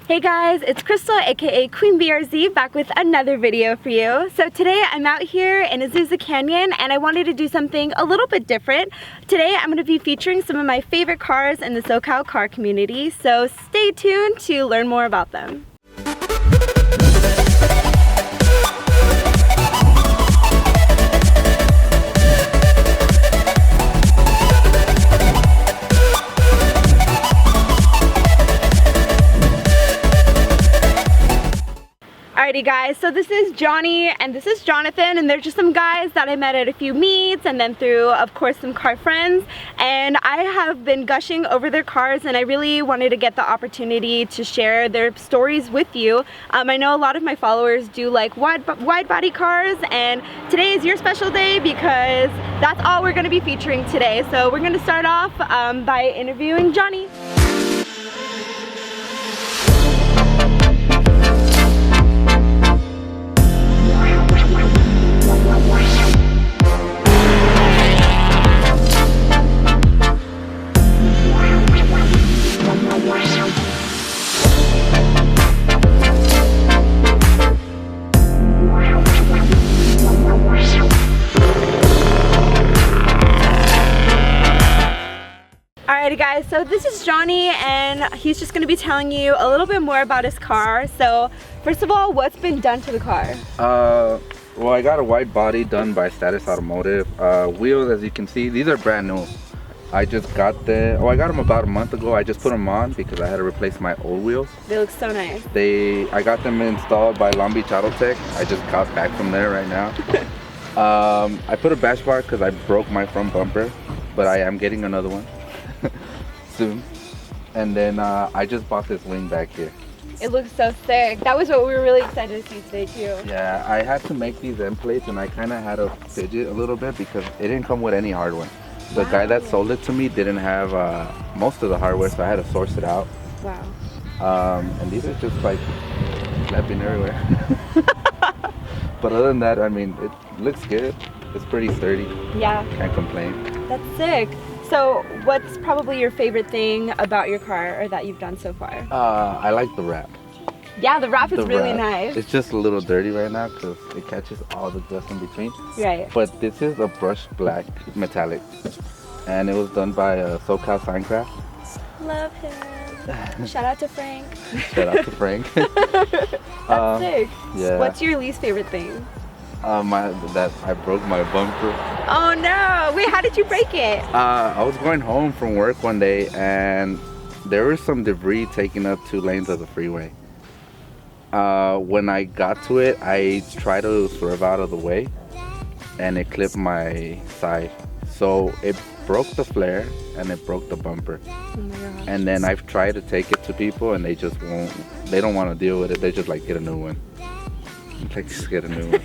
Hey guys, it's Crystal aka Queen BRZ back with another video for you. So today I'm out here in Azusa Canyon and I wanted to do something a little bit different. Today I'm going to be featuring some of my favorite cars in the SoCal car community, so stay tuned to learn more about them. Alrighty guys, so this is Johnny and this is Jonathan, and they're just some guys that I met at a few meets and then through, of course, some car friends, and I have been gushing over their cars and I really wanted to get the opportunity to share their stories with you. I know a lot of my followers do like wide body cars, and today is your special day because that's all we're going to be featuring today. So we're going to start off by interviewing Johnny. Alrighty guys, so this is Johnny and he's just going to be telling you a little bit more about his car. So first of all, what's been done to the car? Well, I got a wide body done by Status Automotive. Wheels, as you can see, these are brand new. I just got them, I got them about a month ago. I just put them on because I had to replace my old wheels. They look so nice. I got them installed by Long Beach Auto Tech. I just got back from there right now. I put a bash bar because I broke my front bumper, but I am getting another one soon. And then I just bought this wing back here. It looks so sick. That was what we were really excited to see today too. Yeah, I had to make these end plates and I kind of had to fidget a little bit because it didn't come with any hardware. The guy that sold it to me didn't have most of the hardware, so I had to source it out. Wow. And these are just like slapping everywhere. But other than that, I mean, it looks good. It's pretty sturdy. Yeah. Can't complain. That's sick. So what's probably your favorite thing about your car or that you've done so far? I like the wrap. Yeah, the wrap is really nice. It's just a little dirty right now because it catches all the dust in between. Right. But this is a brushed black metallic. And it was done by SoCal Signcraft. Love him. Shout out to Frank. Shout out to Frank. That's sick. Yeah. What's your least favorite thing? That I broke my bumper. Oh no! Wait, how did you break it? I was going home from work one day and there was some debris taking up 2 lanes of the freeway. When I got to it, I tried to swerve out of the way and it clipped my side. So it broke the flare and it broke the bumper. Oh my gosh. And then I've tried to take it to people and they just won't, they don't want to deal with it. They just like, get a new one. Like, just get a new one.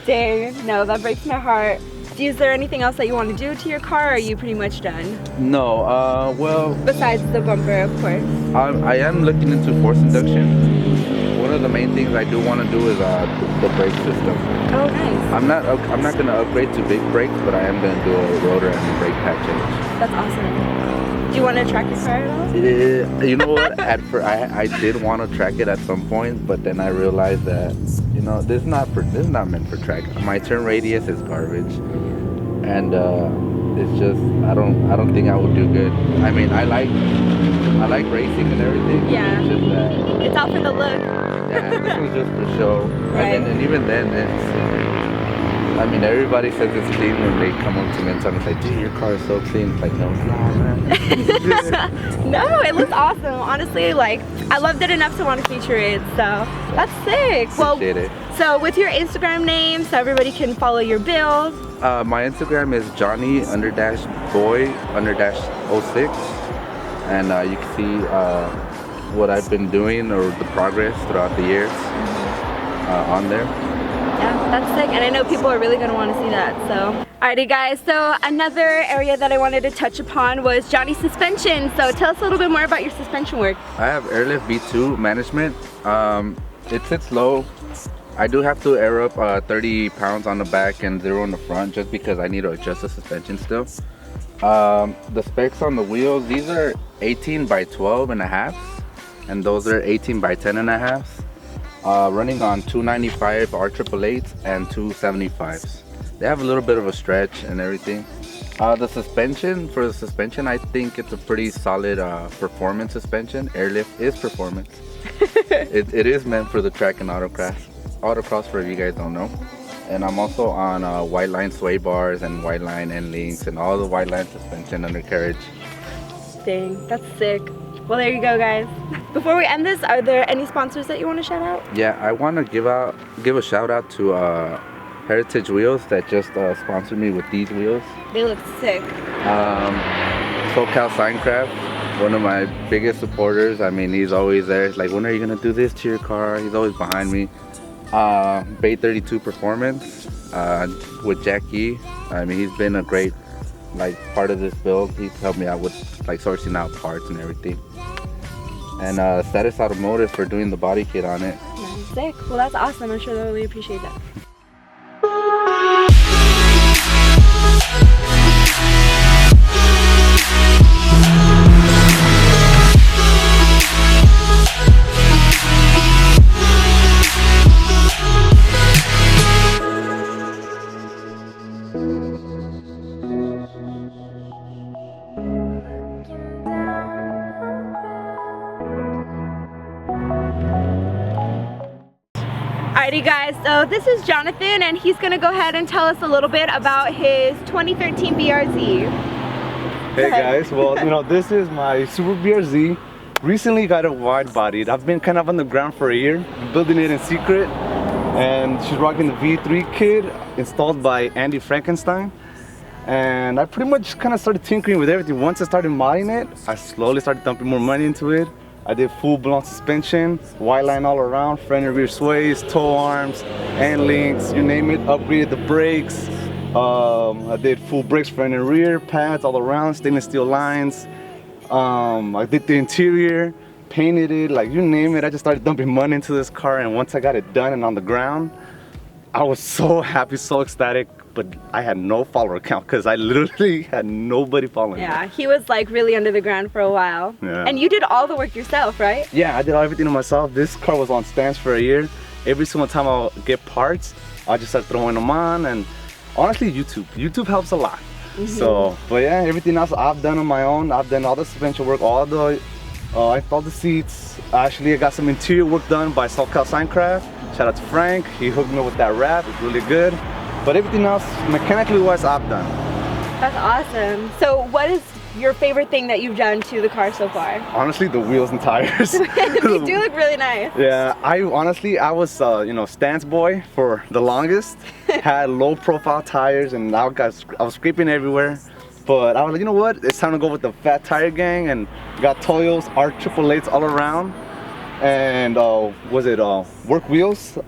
Dang, no, that breaks my heart. Is there anything else that you want to do to your car, or are you pretty much done? No, well... Besides the bumper, of course. I am looking into force induction. One of the main things I do want to do is the brake system. Oh, nice. I'm not going to upgrade to big brakes, but I am going to do a rotor and brake pad change. That's awesome. Do you want to track your car at all? Yeah, you know what? I did want to track it at some point, but then I realized that, you know, this is not meant for track. My turn radius is garbage, and it's just I don't think I would do good. I mean, I like racing and everything. Yeah. It's just that it's all for the look. Yeah, this was just for show. Right. And even then, I mean, everybody says it's clean when they come up to me and tell me, like, dude, your car is so clean. It's like, no, man. No, it looks awesome. Honestly, like, I loved it enough to want to feature it, so that's sick. Appreciate it. So with your Instagram name, so everybody can follow your build. My Instagram is Johnny_boy_06, and you can see what I've been doing or the progress throughout the years on there. Yeah, that's sick, and I know people are really going to want to see that, so. Alrighty guys, so another area that I wanted to touch upon was Johnny's suspension. So tell us a little bit more about your suspension work. I have Airlift V2 management. It sits low. I do have to air up 30 pounds on the back and 0 in the front just because I need to adjust the suspension still. The specs on the wheels, these are 18 by 12 and a half. and those are 18 by 10 and a half. Running on 295 R888s and 275s. They have a little bit of a stretch and everything. For the suspension, I think it's a pretty solid performance suspension. Airlift is performance. It is meant for the track and autocross for if you guys don't know. And I'm also on white line sway bars and white line end links and all the white line suspension undercarriage. Dang, that's sick. Well, there you go, guys. Before we end this, are there any sponsors that you want to shout out? Yeah, I want to give a shout out to Heritage Wheels that just sponsored me with these wheels. They look sick. SoCal Signcraft, one of my biggest supporters. I mean, he's always there. It's like, when are you gonna do this to your car? He's always behind me. Bay 32 Performance with Jackie. I mean, he's been a great part of this build. He's helped me out with sourcing out parts and everything. And Status Automotive for doing the body kit on it. Sick. Well, that's awesome. I'm sure they'll really appreciate that. Alrighty guys, so this is Jonathan and he's gonna go ahead and tell us a little bit about his 2013 BRZ. Hey guys, well, this is my Super BRZ. Recently got it wide bodied. I've been kind of on the ground for a year, building it in secret. And she's rocking the V3 kit installed by Andy Frankenstein. And I pretty much kind of started tinkering with everything. Once I started modding it, I slowly started dumping more money into it. I did full-blown suspension, white line all around, front and rear sways, tow arms, end links, you name it. Upgraded the brakes. I did full brakes front and rear, pads all around, stainless steel lines. I did the interior, painted it, you name it. I just started dumping money into this car, and once I got it done and on the ground, I was so happy, so ecstatic. But I had no follower count because I literally had nobody following me. Yeah, he was really under the ground for a while. Yeah. And you did all the work yourself, right? Yeah, I did everything myself. This car was on stands for a year. Every single time I'll get parts, I just start throwing them on. And honestly, YouTube helps a lot. So, but yeah, everything else I've done on my own. I've done all the suspension work, I installed the seats. Actually, I got some interior work done by SoCal Signcraft. Shout out to Frank. He hooked me with that wrap. It's really good. But everything else, mechanically wise, I've done. That's awesome. So what is your favorite thing that you've done to the car so far? Honestly, the wheels and tires. They do look really nice. Yeah, I was stance boy for the longest. Had low profile tires and I was scraping everywhere. But I was like, you know what? It's time to go with the fat tire gang, and got Toyos R888s all around. And work wheels.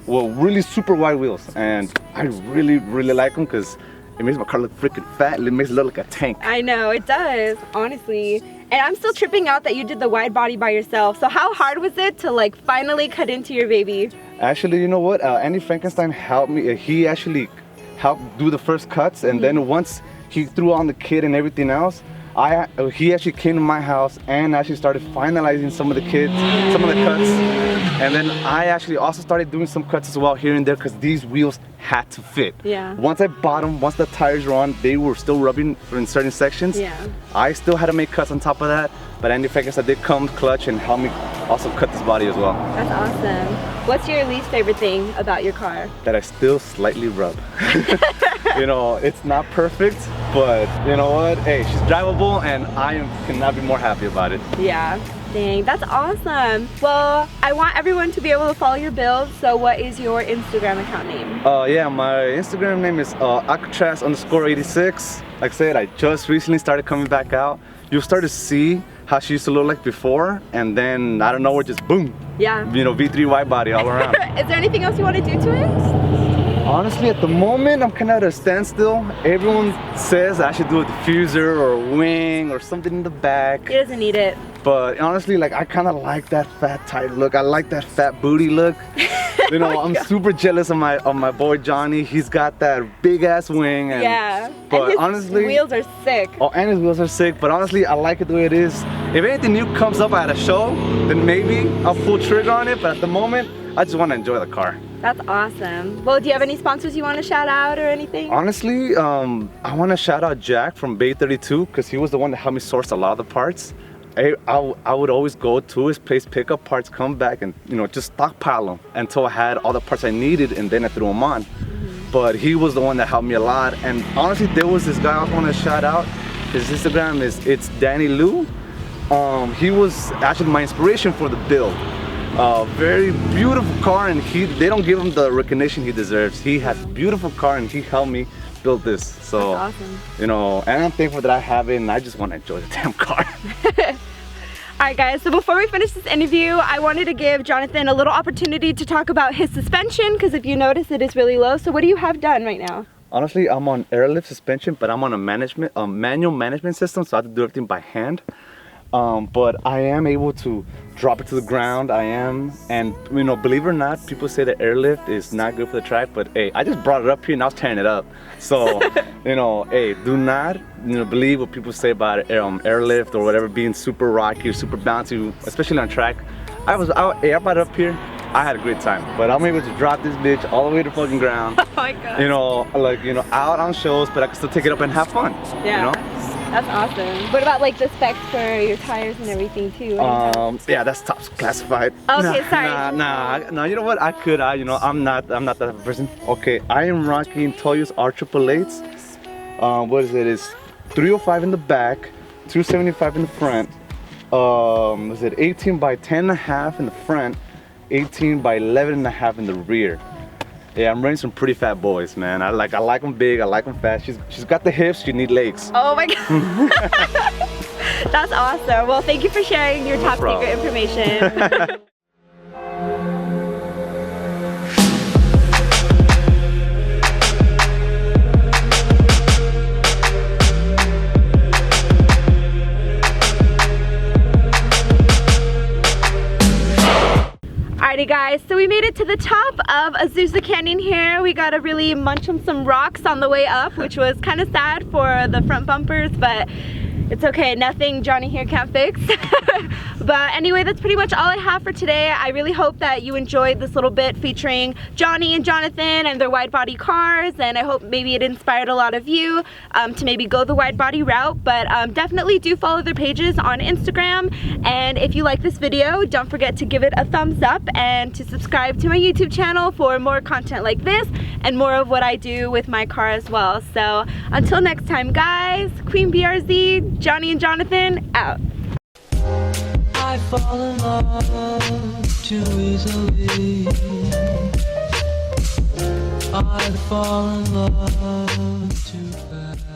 Well, really super wide wheels, and I really like them because it makes my car look freaking fat. It makes it look like a tank. I know, it does, honestly. And I'm still tripping out that you did the wide body by yourself. So how hard was it to finally cut into your baby? Actually, you know what? Andy Frankenstein helped me. He actually helped do the first cuts, and then once he threw on the kit and everything else, he actually came to my house and actually started finalizing some of the cuts. And then I actually also started doing some cuts as well here and there because these wheels had to fit. Yeah. Once I bought them, once the tires were on, they were still rubbing in certain sections. Yeah. I still had to make cuts on top of that, but Andy Frankenstein did come clutch and help me also cut this body as well. That's awesome. What's your least favorite thing about your car? That I still slightly rub. It's not perfect, but you know what? Hey, she's drivable and I cannot be more happy about it. Yeah. Dang, that's awesome. Well, I want everyone to be able to follow your build, so what is your Instagram account name? Yeah, my Instagram name is Alcatraz_86. Like I said, I just recently started coming back out. You'll start to see how she used to look like before, and then I don't know, we're just boom. Yeah. V3 wide body all around. Is there anything else you want to do to it? Honestly, at the moment, I'm kind of at a standstill. Everyone says I should do a diffuser or a wing or something in the back. He doesn't need it. But honestly, I kind of like that fat tire look. I like that fat booty look. You know, I'm super jealous of my boy Johnny. He's got that big ass wing. And, yeah. But and his honestly, wheels are sick. Oh, and his wheels are sick. But honestly, I like it the way it is. If anything new comes up at a show, then maybe I'll pull trigger on it. But at the moment, I just want to enjoy the car. That's awesome. Well, do you have any sponsors you want to shout out or anything? Honestly, I want to shout out Jack from Bay 32 because he was the one that helped me source a lot of the parts. I would always go to his place, pick up parts, come back, and you know, just stockpile them until I had all the parts I needed, and then I threw them on. But he was the one that helped me a lot. And honestly, there was this guy I want to shout out. His Instagram it's Danny Lou. He was actually my inspiration for the build. Very beautiful car, and they don't give him the recognition he deserves. He has a beautiful car, and he helped me build this. So, that's awesome. You know, and I'm thankful that I have it, and I just want to enjoy the damn car. Alright guys, so before we finish this interview, I wanted to give Jonathan a little opportunity to talk about his suspension, because if you notice, it is really low. So what do you have done right now? Honestly, I'm on airlift suspension, but I'm on a manual management system, so I have to do everything by hand. But I am able to drop it to the ground. I am, and you know, believe it or not, people say that airlift is not good for the track, but hey, I just brought it up here and I was tearing it up. So, you know, hey, do not, believe what people say about airlift or whatever being super rocky or super bouncy, especially on track. I brought it up here. I had a great time, but I'm able to drop this bitch all the way to the fucking ground. Oh my god. You know, like, out on shows, but I can still take it up and have fun. Yeah. You know? That's awesome. What about like the specs for your tires and everything too? Yeah, that's top classified. Okay, sorry. Nah. You know what? I'm not that person. Okay, I am rocking Toyo's R888s. What is it? It's 305 in the back, 275 in the front. Was it 18 by 10.5 in the front, 18 by 11.5 in the rear. Yeah, I'm running some pretty fat boys, man. I like them big, I like them fat. She's got the hips, she need legs. Oh my god. That's awesome. Well, thank you for sharing your top secret information. Alrighty guys, so we made it to the top of Azusa Canyon here. We got to really munch on some rocks on the way up, which was kind of sad for the front bumpers, but it's okay, nothing Johnny here can't fix. But anyway, that's pretty much all I have for today. I really hope that you enjoyed this little bit featuring Johnny and Jonathan and their wide body cars, and I hope maybe it inspired a lot of you to maybe go the wide body route. But definitely do follow their pages on Instagram, and if you like this video, don't forget to give it a thumbs up and to subscribe to my YouTube channel for more content like this and more of what I do with my car as well. So until next time guys, Queen BRZ, Johnny and Jonathan out. I fall in love too easily. I fall in love too fast.